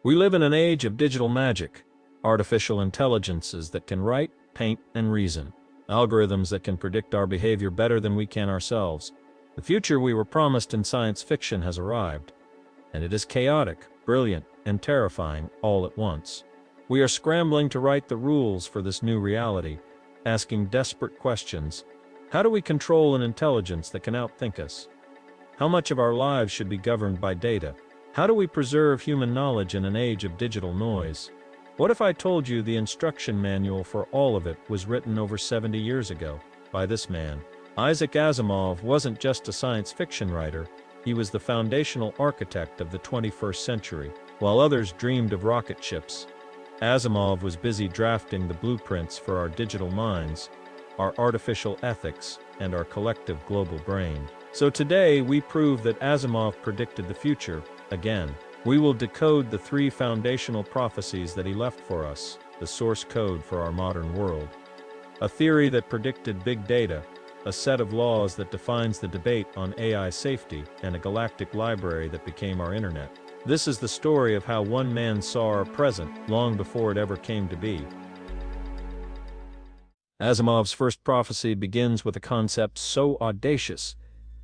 We live in an age of digital magic, artificial intelligences that can write, paint, and reason, algorithms that can predict our behavior better than we can ourselves. The future we were promised in science fiction has arrived, and it is chaotic, brilliant, and terrifying all at once. We are scrambling to write the rules for this new reality, asking desperate questions. How do we control an intelligence that can outthink us? How much of our lives should be governed by data? How do we preserve human knowledge in an age of digital noise? What if I told you the instruction manual for all of it was written over 70 years ago by this man? Isaac Asimov wasn't just a science fiction writer, he was the foundational architect of the 21st century. While others dreamed of rocket ships, Asimov was busy drafting the blueprints for our digital minds, our artificial ethics, and our collective global brain. So today we prove that Asimov predicted the future, again. We will decode the three foundational prophecies that he left for us, the source code for our modern world. A theory that predicted big data, a set of laws that defines the debate on AI safety, and a galactic library that became our internet. This is the story of how one man saw our present long before it ever came to be. Asimov's first prophecy begins with a concept so audacious,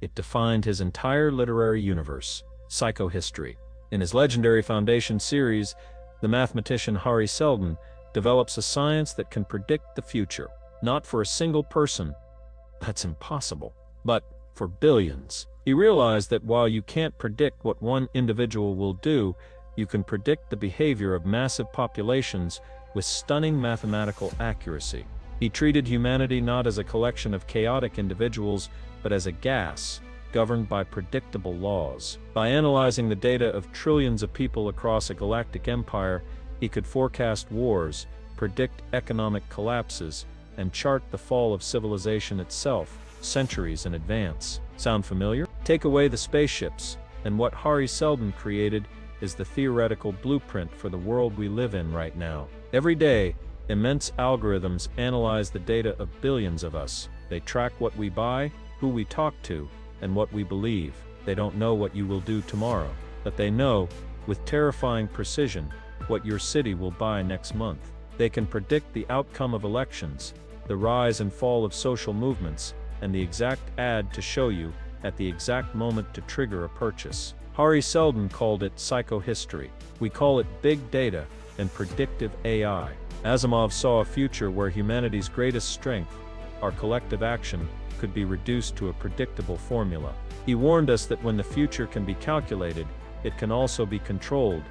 it defined his entire literary universe, psychohistory. In his legendary Foundation series, the mathematician Hari Seldon develops a science that can predict the future, not for a single person, that's impossible, but for billions. He realized that while you can't predict what one individual will do, you can predict the behavior of massive populations with stunning mathematical accuracy. He treated humanity not as a collection of chaotic individuals, but as a gas, governed by predictable laws. By analyzing the data of trillions of people across a galactic empire, he could forecast wars, predict economic collapses, and chart the fall of civilization itself, centuries in advance. Sound familiar? Take away the spaceships, and what Hari Seldon created is the theoretical blueprint for the world we live in right now. Every day, immense algorithms analyze the data of billions of us. They track what we buy, who we talk to, and what we believe. They don't know what you will do tomorrow, but they know, with terrifying precision, what your city will buy next month. They can predict the outcome of elections, the rise and fall of social movements, and the exact ad to show you at the exact moment to trigger a purchase. Hari Seldon called it psychohistory. We call it big data and predictive AI. Asimov saw a future where humanity's greatest strength, our collective action, could be reduced to a predictable formula. He warned us that when the future can be calculated, it can also be controlled.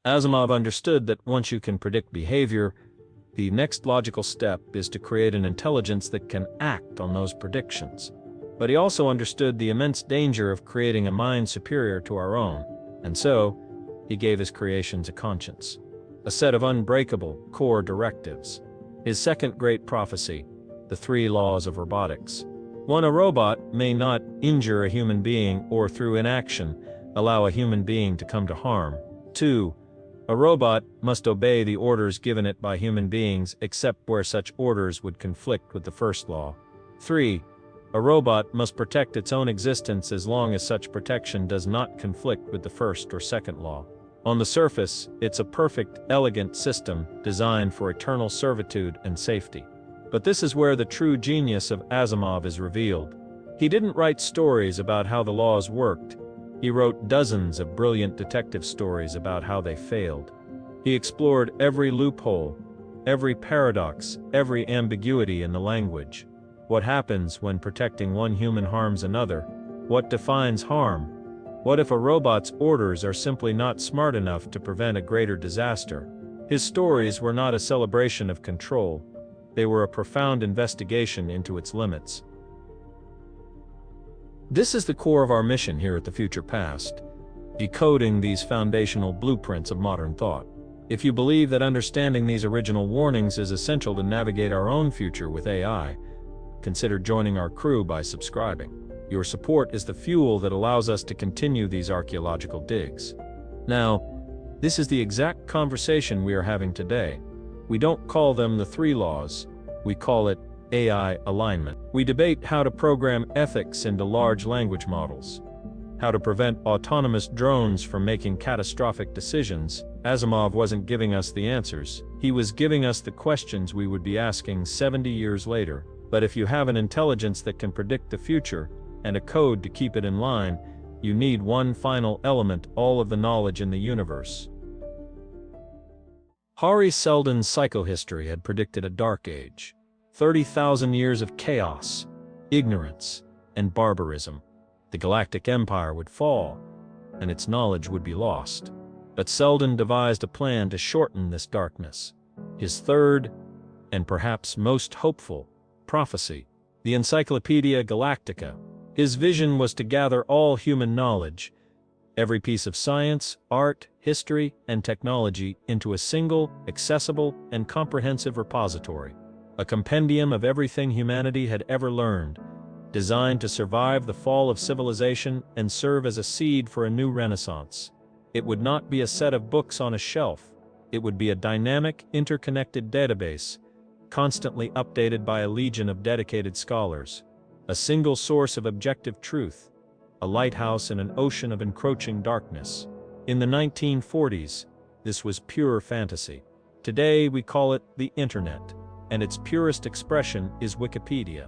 Asimov understood that once you can predict behavior, the next logical step is to create an intelligence that can act on those predictions. But he also understood the immense danger of creating a mind superior to our own, and so, he gave his creations a conscience, a set of unbreakable, core directives. His second great prophecy, the Three Laws of Robotics. 1. A robot may not injure a human being or through inaction allow a human being to come to harm. 2. A robot must obey the orders given it by human beings except where such orders would conflict with the first law. 3. A robot must protect its own existence as long as such protection does not conflict with the first or second law. On the surface, it's a perfect, elegant system designed for eternal servitude and safety. But this is where the true genius of Asimov is revealed. He didn't write stories about how the laws worked. He wrote dozens of brilliant detective stories about how they failed. He explored every loophole, every paradox, every ambiguity in the language. What happens when protecting one human harms another? What defines harm? What if a robot's orders are simply not smart enough to prevent a greater disaster? His stories were not a celebration of control. They were a profound investigation into its limits. This is the core of our mission here at the Future Past, decoding these foundational blueprints of modern thought. If you believe that understanding these original warnings is essential to navigate our own future with AI, consider joining our crew by subscribing. Your support is the fuel that allows us to continue these archaeological digs. Now, this is the exact conversation we are having today. We don't call them the three laws, we call it AI alignment. We debate how to program ethics into large language models. how to prevent autonomous drones from making catastrophic decisions. Asimov wasn't giving us the answers. He was giving us the questions we would be asking 70 years later. But if you have an intelligence that can predict the future, and a code to keep it in line, you need one final element: all of the knowledge in the universe. Hari Seldon's Psychohistory had predicted a dark age. 30,000 years of chaos, ignorance, and barbarism. The galactic empire would fall, and its knowledge would be lost. But Seldon devised a plan to shorten this darkness. His third, and perhaps most hopeful, prophecy, the Encyclopedia Galactica. His vision was to gather all human knowledge, every piece of science, art, history, and technology, into a single, accessible, and comprehensive repository. A compendium of everything humanity had ever learned, designed to survive the fall of civilization and serve as a seed for a new renaissance. It would not be a set of books on a shelf. It would be a dynamic, interconnected database, constantly updated by a legion of dedicated scholars. A single source of objective truth, a lighthouse in an ocean of encroaching darkness. In the 1940s, this was pure fantasy. Today we call it the Internet, and its purest expression is Wikipedia.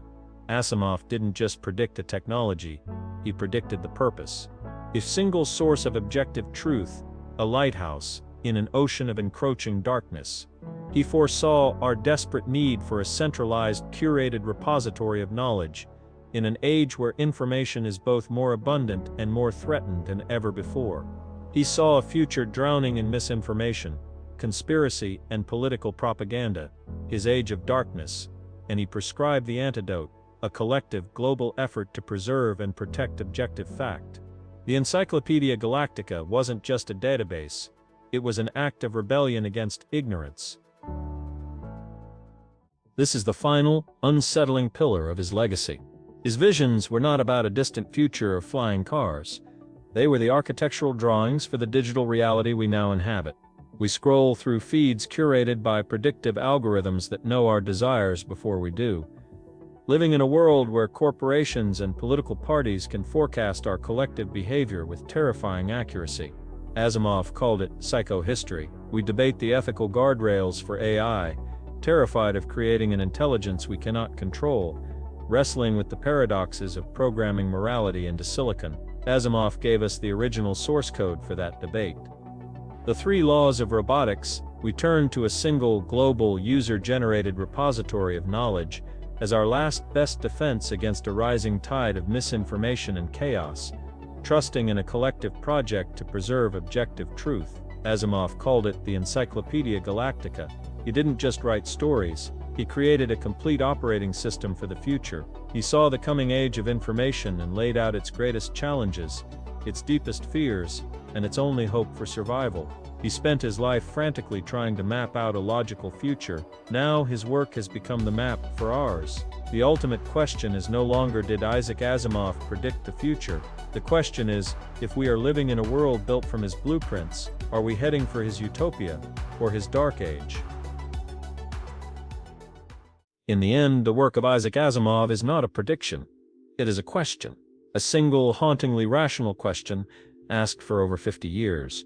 Asimov didn't just predict a technology, he predicted the purpose. A single source of objective truth, a lighthouse in an ocean of encroaching darkness. He foresaw our desperate need for a centralized, curated repository of knowledge, in an age where information is both more abundant and more threatened than ever before. He saw a future drowning in misinformation, conspiracy, and political propaganda, his age of darkness, and he prescribed the antidote: a collective global effort to preserve and protect objective fact. The Encyclopedia Galactica wasn't just a database, it was an act of rebellion against ignorance. This is the final, unsettling pillar of his legacy. His visions were not about a distant future of flying cars. They were the architectural drawings for the digital reality we now inhabit. We scroll through feeds curated by predictive algorithms that know our desires before we do, living in a world where corporations and political parties can forecast our collective behavior with terrifying accuracy. Asimov called it psychohistory. We debate the ethical guardrails for AI, terrified of creating an intelligence we cannot control, wrestling with the paradoxes of programming morality into silicon. Asimov gave us the original source code for that debate. The Three Laws of Robotics. We turn to a single, global, user-generated repository of knowledge as our last best defense against a rising tide of misinformation and chaos, trusting in a collective project to preserve objective truth. Asimov called it the Encyclopedia Galactica. He didn't just write stories, he created a complete operating system for the future. He saw the coming age of information and laid out its greatest challenges, its deepest fears, and its only hope for survival. He spent his life frantically trying to map out a logical future. Now his work has become the map for ours. The ultimate question is no longer did Isaac Asimov predict the future. The question is, if we are living in a world built from his blueprints, are we heading for his utopia, or his dark age? In the end, the work of Isaac Asimov is not a prediction. It is a question. A single, hauntingly rational question, asked for over 50 years.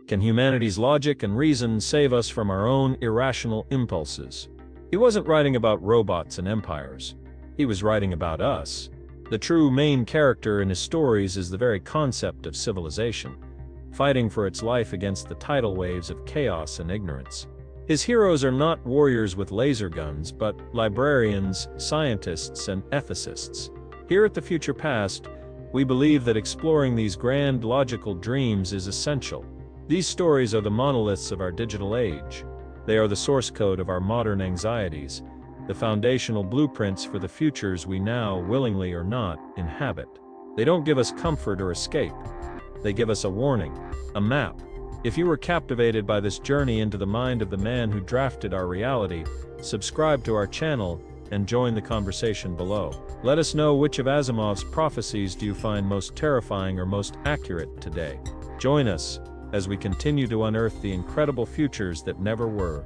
Can humanity's logic and reason save us from our own irrational impulses? He wasn't writing about robots and empires. He was writing about us. The true main character in his stories is the very concept of civilization, fighting for its life against the tidal waves of chaos and ignorance. His heroes are not warriors with laser guns, but librarians, scientists, and ethicists. Here at the Future Past, we believe that exploring these grand logical dreams is essential. These stories are the monoliths of our digital age. They are the source code of our modern anxieties, the foundational blueprints for the futures we now, willingly or not, inhabit. They don't give us comfort or escape. They give us a warning, a map. If you were captivated by this journey into the mind of the man who drafted our reality, subscribe to our channel and join the conversation below. Let us know which of Asimov's prophecies do you find most terrifying or most accurate today. Join us as we continue to unearth the incredible futures that never were.